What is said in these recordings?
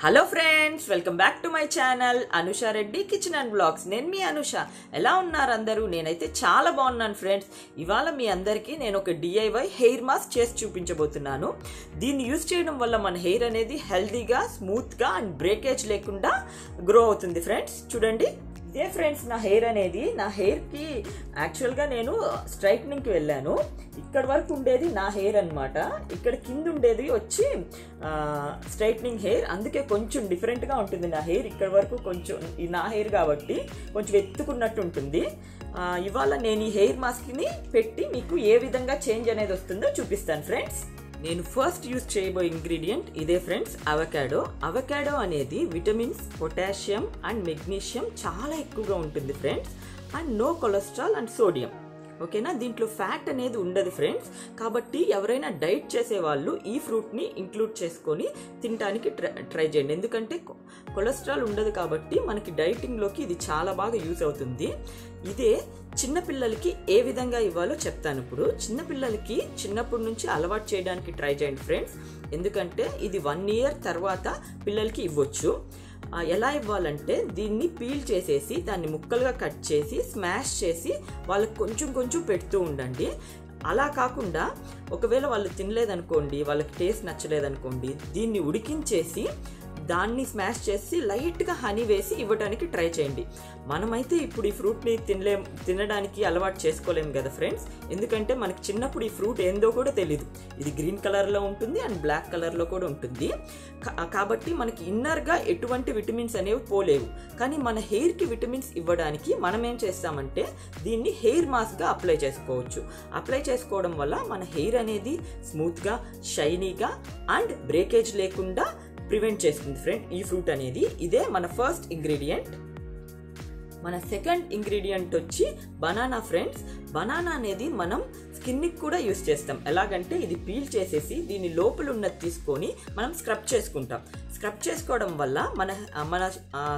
Hello friends, welcome back to my channel Anusha Reddy kitchen and blogs. నేను మీ అనుష. ఎలా ఉన్నారు అందరూ? నేనైతే చాలా బాగున్నాను ఫ్రెండ్స్. ఇవాళ మీ అందరికీ నేను ఒక DIY హెయిర్ మాస్క్ చేసి చూపించబోతున్నాను. దీన్ని యూజ్ చేయడం వల్ల మన హెయిర్ అనేది హెల్తీగా, స్మూత్గా అండ్ బ్రేకేజ్ లేకుండా గ్రో అవుతుంది ఫ్రెండ్స్. చూడండి, ఇదే ఫ్రెండ్స్ నా హెయిర్ అనేది. నా హెయిర్కి యాక్చువల్గా నేను స్ట్రైట్నింగ్కి వెళ్ళాను. ఇక్కడ వరకు ఉండేది నా హెయిర్ అనమాట. ఇక్కడ కింద ఉండేది వచ్చి స్ట్రైట్నింగ్ హెయిర్. అందుకే కొంచెం డిఫరెంట్గా ఉంటుంది నా హెయిర్. ఇక్కడ వరకు కొంచెం నా హెయిర్ కాబట్టి కొంచెం ఎత్తుకున్నట్టు ఉంటుంది. ఇవాళ నేను ఈ హెయిర్ మాస్క్ని పెట్టి మీకు ఏ విధంగా చేంజ్ అనేది వస్తుందో చూపిస్తాను ఫ్రెండ్స్. నేను ఫస్ట్ యూజ్ చేయబోయే ఇంగ్రీడియంట్ ఇదే ఫ్రెండ్స్, అవకాడో. అవకాడో అనేది విటమిన్స్, పొటాషియం అండ్ మెగ్నీషియం చాలా ఎక్కువగా ఉంటుంది friends. And no cholesterol and sodium. ఓకేనా? దీంట్లో ఫ్యాట్ అనేది ఉండదు ఫ్రెండ్స్. కాబట్టి ఎవరైనా డైట్ చేసే వాళ్ళు ఈ ఫ్రూట్ని ఇంక్లూడ్ చేసుకొని తినడానికి ట్రై చేయండి. ఎందుకంటే కొలెస్ట్రాల్ ఉండదు కాబట్టి మనకి డైటింగ్లోకి ఇది చాలా బాగా యూజ్ అవుతుంది. ఇదే చిన్నపిల్లలకి ఏ విధంగా ఇవ్వాలో చెప్తాను ఇప్పుడు. చిన్నపిల్లలకి చిన్నప్పటి నుంచి అలవాటు చేయడానికి ట్రై చేయండి ఫ్రెండ్స్. ఎందుకంటే ఇది 1 year తర్వాత పిల్లలకి ఇవ్వచ్చు. ఎలా ఇవ్వాలంటే దీన్ని పీల్ చేసేసి దాన్ని ముక్కలుగా కట్ చేసి స్మాష్ చేసి వాళ్ళకి కొంచెం కొంచెం పెడుతూ ఉండండి. అలా కాకుండా ఒకవేళ వాళ్ళు తినలేదనుకోండి, వాళ్ళకి టేస్ట్ నచ్చలేదనుకోండి, దీన్ని ఉడికించేసి దాన్ని స్మాష్ చేసి లైట్గా హనీ వేసి ఇవ్వడానికి ట్రై చేయండి. మనమైతే ఇప్పుడు ఈ ఫ్రూట్ని తినడానికి అలవాటు చేసుకోలేము కదా ఫ్రెండ్స్. ఎందుకంటే మనకి చిన్నప్పుడు ఈ ఫ్రూట్ ఏందో కూడా తెలీదు. ఇది గ్రీన్ కలర్లో ఉంటుంది అండ్ బ్లాక్ కలర్లో కూడా ఉంటుంది. కాబట్టి మనకి ఇన్నర్గా ఎటువంటి విటమిన్స్ అనేవి పోలేవు. కానీ మన హెయిర్కి విటమిన్స్ ఇవ్వడానికి మనం ఏం చేస్తామంటే దీన్ని హెయిర్ మాస్క్గా అప్లై చేసుకోవచ్చు. అప్లై చేసుకోవడం వల్ల మన హెయిర్ అనేది స్మూత్గా, షైనీగా అండ్ బ్రేకేజ్ లేకుండా ప్రివెంట్ చేస్తుంది ఫ్రెండ్ ఈ ఫ్రూట్ అనేది. ఇదే మన ఫస్ట్ ఇంగ్రీడియంట్. మన సెకండ్ ఇంగ్రీడియంట్ వచ్చి బనానా ఫ్రెండ్స్. బనానా అనేది మనం స్కిన్కి కూడా యూస్ చేస్తాం. ఎలాగంటే ఇది పీల్ చేసేసి దీని లోపల ఉన్నది తీసుకొని మనం స్క్రబ్ చేసుకుంటాం. స్క్రబ్ చేసుకోవడం వల్ల మన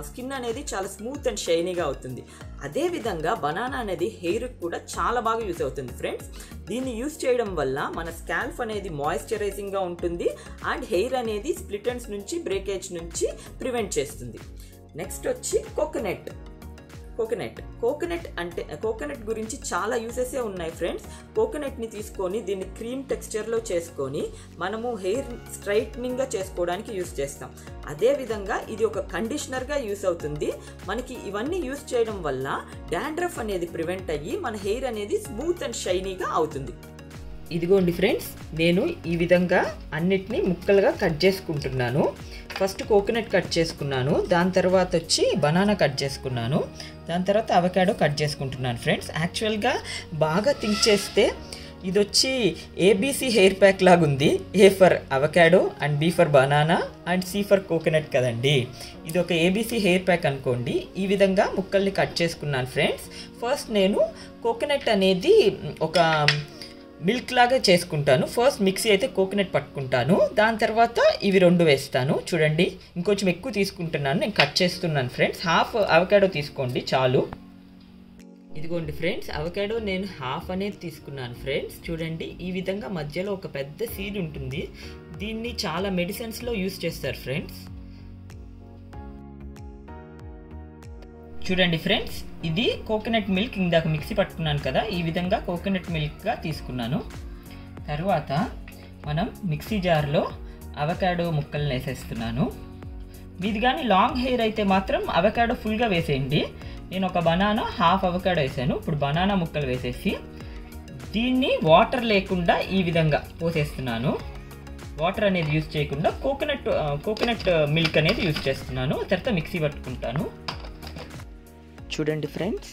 స్కిన్ అనేది చాలా స్మూత్ అండ్ షైనీగా అవుతుంది. అదేవిధంగా బనానా అనేది హెయిర్కి కూడా చాలా బాగా యూస్ అవుతుంది ఫ్రెండ్స్. దీన్ని యూస్ చేయడం వల్ల మన స్కాల్ప్ అనేది మాయిశ్చరైజింగ్గా ఉంటుంది అండ్ హెయిర్ అనేది స్ప్లిట్ ఎండ్స్ నుంచి, బ్రేకేజ్ నుంచి ప్రివెంట్ చేస్తుంది. నెక్స్ట్ వచ్చి కోకోనట్. కోకోనట్ గురించి చాలా యూసెసే ఉన్నాయి ఫ్రెండ్స్. కోకోనట్ని తీసుకొని దీన్ని క్రీమ్ టెక్స్చర్లో చేసుకొని మనము హెయిర్ స్ట్రైట్నింగ్గా చేసుకోవడానికి యూస్ చేస్తాం. అదేవిధంగా ఇది ఒక కండిషనర్గా యూస్ అవుతుంది. మనకి ఇవన్నీ యూస్ చేయడం వల్ల డాండ్రఫ్ అనేది ప్రివెంట్ అయ్యి మన హెయిర్ అనేది స్మూత్ అండ్ షైనీగా అవుతుంది. ఇదిగోండి ఫ్రెండ్స్, నేను ఈ విధంగా అన్నిటినీ ముక్కలుగా కట్ చేసుకుంటున్నాను. ఫస్ట్ కోకోనట్ కట్ చేసుకున్నాను, దాని తర్వాత వచ్చి బనానా కట్ చేసుకున్నాను, దాని తర్వాత అవకాడో కట్ చేసుకుంటున్నాను ఫ్రెండ్స్. యాక్చువల్గా బాగా థింక్ చేస్తే ఇది వచ్చి ABC హెయిర్ ప్యాక్ లాగా ఉంది. A for avocado and B for banana and C for coconut కదండి. ఇది ఒక ABC హెయిర్ ప్యాక్ అనుకోండి. ఈ విధంగా ముక్కల్ని కట్ చేసుకున్నాను ఫ్రెండ్స్. ఫస్ట్ నేను కోకోనట్ అనేది ఒక మిల్క్ లాగా చేసుకుంటాను. ఫస్ట్ మిక్సీ అయితే కోకోనట్ పట్టుకుంటాను, దాని తర్వాత ఇవి 2 వేస్తాను. చూడండి, ఇంకొంచెం ఎక్కువ తీసుకుంటున్నాను, నేను కట్ చేస్తున్నాను ఫ్రెండ్స్. హాఫ్ అవకాడో తీసుకోండి చాలు. ఇదిగోండి ఫ్రెండ్స్, అవకాడో నేను హాఫ్ అనేది తీసుకున్నాను ఫ్రెండ్స్. చూడండి, ఈ విధంగా మధ్యలో ఒక పెద్ద సీడ్ ఉంటుంది. దీన్ని చాలా మెడిసిన్స్లో యూస్ చేస్తారు ఫ్రెండ్స్. చూడండి ఫ్రెండ్స్, ఇది కోకోనట్ మిల్క్. ఇందాక మిక్సీ పట్టుకున్నాను కదా, ఈ విధంగా కోకోనట్ మిల్క్గా తీసుకున్నాను. తర్వాత మనం మిక్సీ జార్లో అవకాడో ముక్కలను వేసేస్తున్నాను. మీది కానీ లాంగ్ హెయిర్ అయితే మాత్రం అవకాడో ఫుల్గా వేసేయండి. నేను ఒక బనానా, హాఫ్ అవకాడో వేసాను. ఇప్పుడు బనానా ముక్కలు వేసేసి దీన్ని వాటర్ లేకుండా ఈ విధంగా పోసేస్తున్నాను. వాటర్ అనేది యూజ్ చేయకుండా కోకోనట్ మిల్క్ అనేది యూజ్ చేస్తున్నాను. తర్వాత మిక్సీ పట్టుకుంటాను. చూడండి ఫ్రెండ్స్,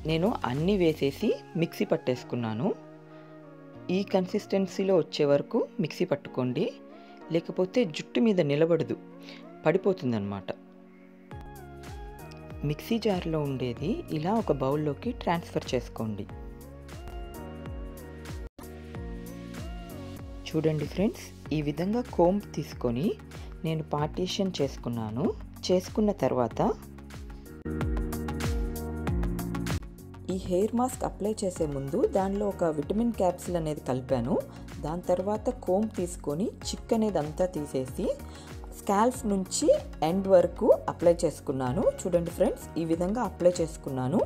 నేను అన్నీ వేసేసి మిక్సీ పట్టేసుకున్నాను. ఈ కన్సిస్టెన్సీలో వచ్చే వరకు మిక్సీ పట్టుకోండి, లేకపోతే జుట్టు మీద నిలబడదు, పడిపోతుందన్నమాట. మిక్సీ జార్లో ఉండేది ఇలా ఒక బౌల్లోకి ట్రాన్స్ఫర్ చేసుకోండి. చూడండి ఫ్రెండ్స్, ఈ విధంగా కోంబ్ తీసుకొని నేను పార్టీషన్ చేసుకున్నాను. చేసుకున్న తర్వాత ఈ హెయిర్ మాస్క్ అప్లై చేసే ముందు దానిలో ఒక విటమిన్ క్యాప్సిల్ అనేది కలిపాను. దాని తర్వాత కోంబ్ తీసుకొని చిక్ అనేది అంతా తీసేసి స్కాల్ఫ్ నుంచి ఎండ్ వరకు అప్లై చేసుకున్నాను. చూడండి ఫ్రెండ్స్, ఈ విధంగా అప్లై చేసుకున్నాను.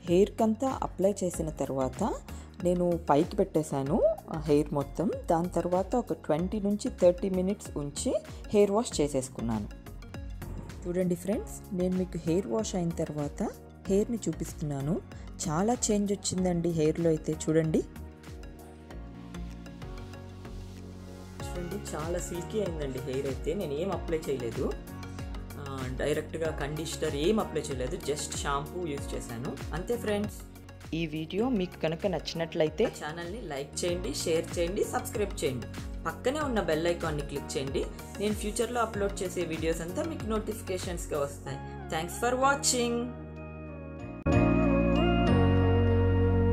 హెయిర్కంతా అప్లై చేసిన తర్వాత నేను పైకి పెట్టేశాను హెయిర్ మొత్తం. దాని తర్వాత ఒక 20 నుంచి 30 మినిట్స్ ఉంచి హెయిర్ వాష్ చేసేసుకున్నాను. చూడండి ఫ్రెండ్స్, నేను మీకు హెయిర్ వాష్ అయిన తర్వాత హెయిర్ని చూపిస్తున్నాను. చాలా చేంజ్ వచ్చిందండి హెయిర్లో అయితే. చూడండి చాలా సిల్కీ అయిందండి హెయిర్ అయితే. నేను ఏం అప్లై చేయలేదు, డైరెక్ట్గా కండిషనర్ ఏం అప్లై చేయలేదు, జస్ట్ షాంపూ యూజ్ చేశాను అంతే ఫ్రెండ్స్. ఈ వీడియో మీకు కనుక నచ్చినట్లయితే ఛానల్ని లైక్ చేయండి, షేర్ చేయండి, సబ్స్క్రైబ్ చేయండి. పక్కనే ఉన్న బెల్ ఐకాన్ని క్లిక్ చేయండి. నేను ఫ్యూచర్లో అప్లోడ్ చేసే వీడియోస్ అంతా మీకు నోటిఫికేషన్స్గా వస్తాయి. Thanks for watching.